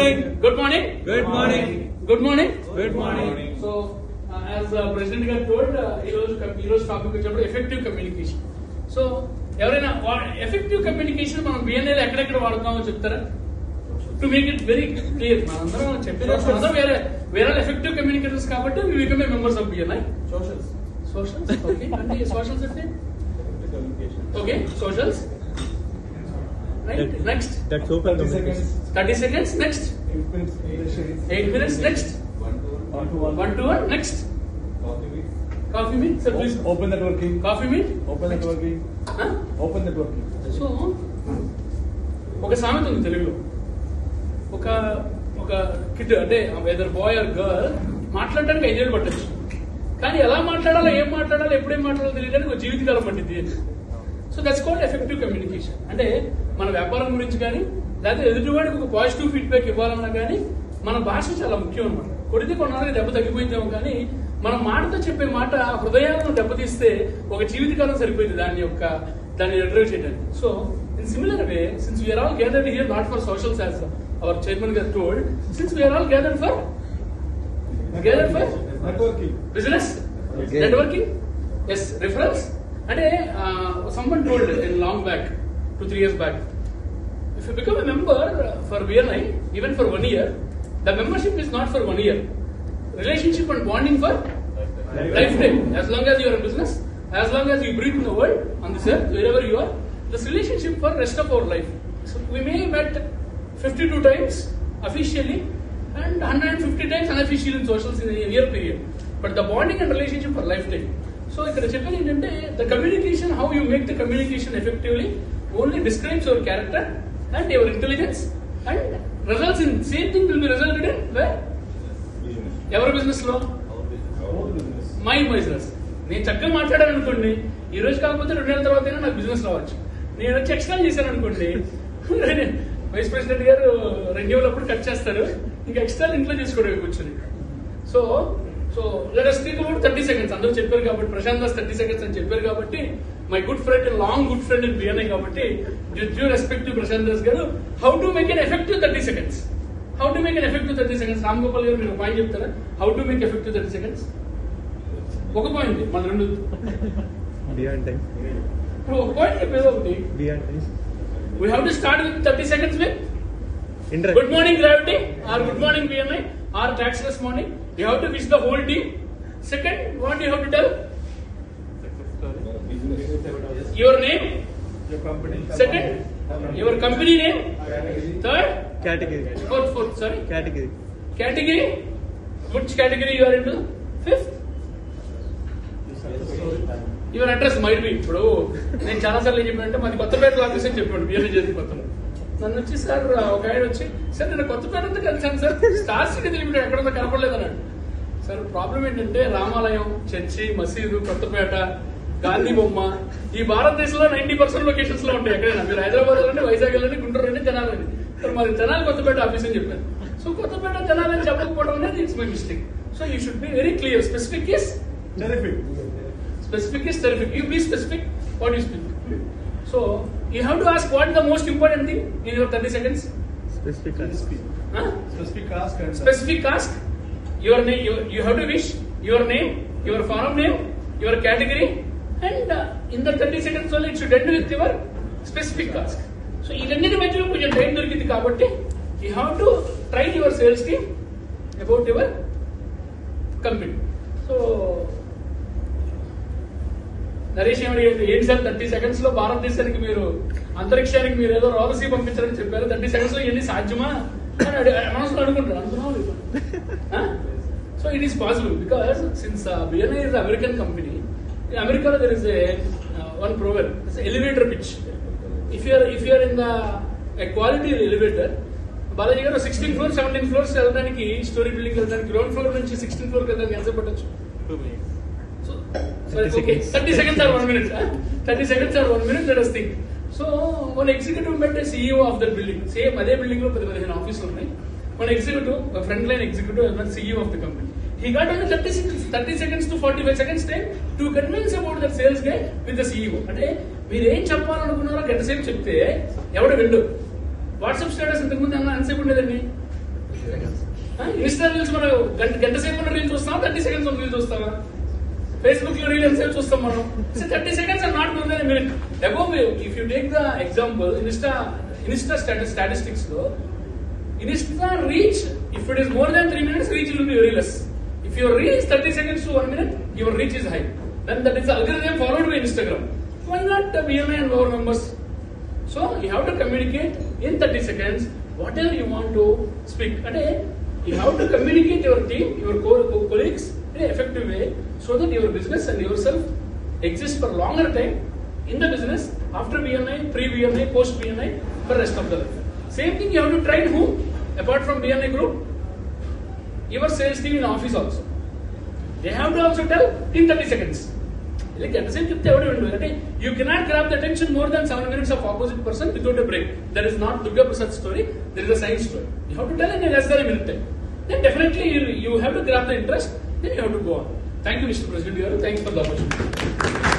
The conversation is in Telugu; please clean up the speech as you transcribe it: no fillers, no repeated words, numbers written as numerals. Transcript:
morning. Good morning. Good morning. Good morning. Good morning. So, as President గారు told, ఈ రోజు టాపిక్ వచ్చినప్పుడు ఎఫెక్టివ్ కమ్యూనికేషన్. సో ఎవరైనా ఎఫెక్టివ్ కమ్యూనికేషన్ మనం బిఎన్ఏ ఎక్కడెక్కడ వాడుతామో చెప్తారా? To make it very clear, మనందరం చెప్పేది వేరే ఎఫెక్టివ్ కమ్యూనికేటర్స్ కాబట్టి we become a members of BNI. Socials okay, అంటే సోషల్స్ అంటే okay socials right. Next 30 seconds. Next 8 minutes. Next 1-to-1. Next coffee meet. Sir, please Open networking. coffee meet. Open networking. Open networking. So ఒక సామెత ఉంది తెలుగులో. ఒక కిడ్ అంటే వెదర్ బాయ్ ఆర్ గర్ల్ మాట్లాడడానికి 5 ఏళ్ళు పట్టచ్చు, కానీ ఎలా మాట్లాడాలో ఏం మాట్లాడాలో ఎప్పుడేం మాట్లాడాలో తెలియడానికి ఒక జీవితకాలం పట్టింది. So that's called effective communication. అంటే మన వ్యాపారం గురించి కానీ లేకపోతే ఎదుటివాడికి ఒక పాజిటివ్ ఫీడ్బ్యాక్ ఇవ్వాలన్నా కానీ మన భాష చాలా ముఖ్యం అనమాట. కొడితే కొన్నాళ్ళకి దెబ్బ తగ్గిపోయిందేమో, కానీ మన మాటతో చెప్పే మాట హృదయాలను దెబ్బతీస్తే ఒక జీవితకాలం సరిపోయింది దాన్ని రిట్రీవ్ చేయడానికి. So in similar way, since we're all gathered here not for socials as our chairman గారు told, since we're all gathered for Networking. Business networking. Yes, reference. అంటే someone told in long back, 2-3 years back, if you become a member for BNI even for 1 year, the membership is not for 1 year. Relationship and bonding for lifetime. As long as you are in business, as long as you breathe in the world, on this earth, wherever you are, this relationship for rest of our life. So we may met 52 times officially and 150 times unofficially in socials in a year period, but the bonding and relationship for lifetime. So ఇక్కడ చెప్పేది ఏంటంటే the communication, how you make the communication effectively only describes your character and your intelligence and results in same thing will be resulted in where ఎవరి బిజినెస్ లో మై బిజినెస్. నేను చక్కగా మాట్లాడాను అనుకోండి, ఈ రోజు కాకపోతే 2 నెలల తర్వాత నాకు బిజినెస్ రావచ్చు. నేను వచ్చి ఎక్స్ట్రా చేశాను అనుకోండి, వైస్ ప్రెసిడెంట్ గారు రెన్యూవల్ అప్పుడు కట్ చేస్తారు, ఇంకా ఎక్స్ట్రా ఇంట్లో చేసుకోవడం కూర్చొని. So let us speak about 30 seconds. అందరూ చెప్పారు కాబట్టి, ప్రశాంత్ దాస్ 30 seconds అని చెప్పారు కాబట్టి, my good friend, long good friend in BNI కాబట్టి, due respect to Prashant Das garu, how to make an effective 30 seconds. How to make an effective 30 seconds. Ram Gopal garu మీరు పాయింట్ చెప్తారా? How to make effective 30 seconds. ఒక పాయింట్, మన రెండు ఒక పాయింట్ చెప్పేది ఒకటి. We have to start with 30 seconds with good morning gravity or good morning BNI or taxless morning. You have to wish the whole team. Second, what you have to tell? Your name. Your company. Second, your company name. Third, Category. Fourth, sorry. Category. Which category you are into? Fifth. Your address might be. ఇప్పుడు నేను చాలా సార్లు ఏం చెప్పానంటే మాది కొత్తపేట ఆఫీస్ అని చెప్పాను, బిఎన్ఐ చేసి కొత్తలో. నన్ను వచ్చి సార్ ఒక ఆయన వచ్చి, సార్ నేను కొత్తపేట అంతా కలిసాను సార్, స్టార్ సిటీ లిమిటెడ్ ఎక్కడంతా కనపడలేదు అన్నాడు. సార్ ప్రాబ్లం ఏంటంటే రామాలయం, చర్చి, మసీదు, కొత్తపేట, గాంధీ బొమ్మ ఈ భారతదేశంలో 90% లొకేషన్స్ లో ఉంటాయి. ఎక్కడైనా మీరు హైదరాబాద్ వెళ్ళండి, వైజాగ్ వెళ్ళండి, గుంటూరు వెళ్ళండి, తెనాలి వెళ్ళండి. సార్ మాది తెనాలి కొత్తపేట ఆఫీస్ అని చెప్పాను. సో కొత్తపేట తెనాలి అని చెప్పకపోవడం అనేది it's my mistake. So you should be very clear. Specific is terrific. You be specific what you speak. So you have to ask what is the most important thing in your 30 seconds. Specific ask. Your name. You have to wish your name, your farm name, your category, and in the 30 seconds only it should end with your specific ask. So ఇదన్నిటి మధ్యలో కొంచెం టైం దొరికింది కాబట్టి you have to train your sales team about your company. So Naresh ఏంటి సార్ 30 seconds లో భారతదేశానికి మీరు అంతరిక్షానికి మీరు ఏదో రోదసీ పంపించారని చెప్పారు, 30 seconds లో ఇవన్నీ సాధ్యమా అని అనవసరం అనుకుంటారు. అందులో so it is possible because since BNI is American company. In America there is one proverb, it's elevator pitch. If you are in a quality elevator, Balaji గారు 16 floors 17 floors వెళ్ళడానికి, స్టోరీ బిల్డింగ్ వెళ్ళడానికి, గ్రౌండ్ ఫ్లోర్ నుంచి 16th floor వెళ్ళడానికి ఎంత పట్టచ్చు? 30 seconds or 1 minute. 30 seconds or 1 minute, let us think. So one executive met a CEO of that building. Same అదే బిల్డింగ్ లో 15 ఆఫీసులు ఉన్నాయి. One executive, a frontline executive, and one CEO of the company. He got only 30 seconds to 45 seconds time to convince about the sales guy with the CEO. అంటే మీరు ఏం చెప్పాలనుకున్నారో గంట సేపు చెప్తే ఎవడు వెళ్ళు. వాట్సాప్ స్టేటస్ ఇంతకుముందు అన్న ఎంతసేపు ఉండేదండి, ఇన్స్టా రీల్స్ మనం గంట సేపు ఉన్న రీల్ చూస్తామా, 30 seconds ఉన్న రీల్ చూస్తామా? ఫేస్బుక్ లో రీల్ ఎంతసేపు చూస్తాం మనం? 30 seconds are not more than a minute. Above, if you take the example, Insta statistics lo, Insta reach, if it is more than 3 minutes, reach will be very less. If your reel is 30 seconds to 1 minute, your reach is high. Then that is the algorithm followed by Instagram. Why not BNI and our members? So you have to communicate in 30 seconds whatever you want to speak. And you have to communicate your team, your colleagues in an effective way so that your business and yourself exist for longer time in the business, after BNI, pre-BNI, post-BNI, for rest of the life. Same thing you have to train who? Apart from BNI group, your sales team in office also. They have to also tell in 30 seconds. Like at the same time, you cannot grab the attention more than 7 minutes of opposite person without a break. That is not Durga Prasad story. There is a science story. You have to tell in less than a minute time. Then definitely you have to grab the interest. Then you have to go on. Thank you, Mr. President. Thanks for the opportunity.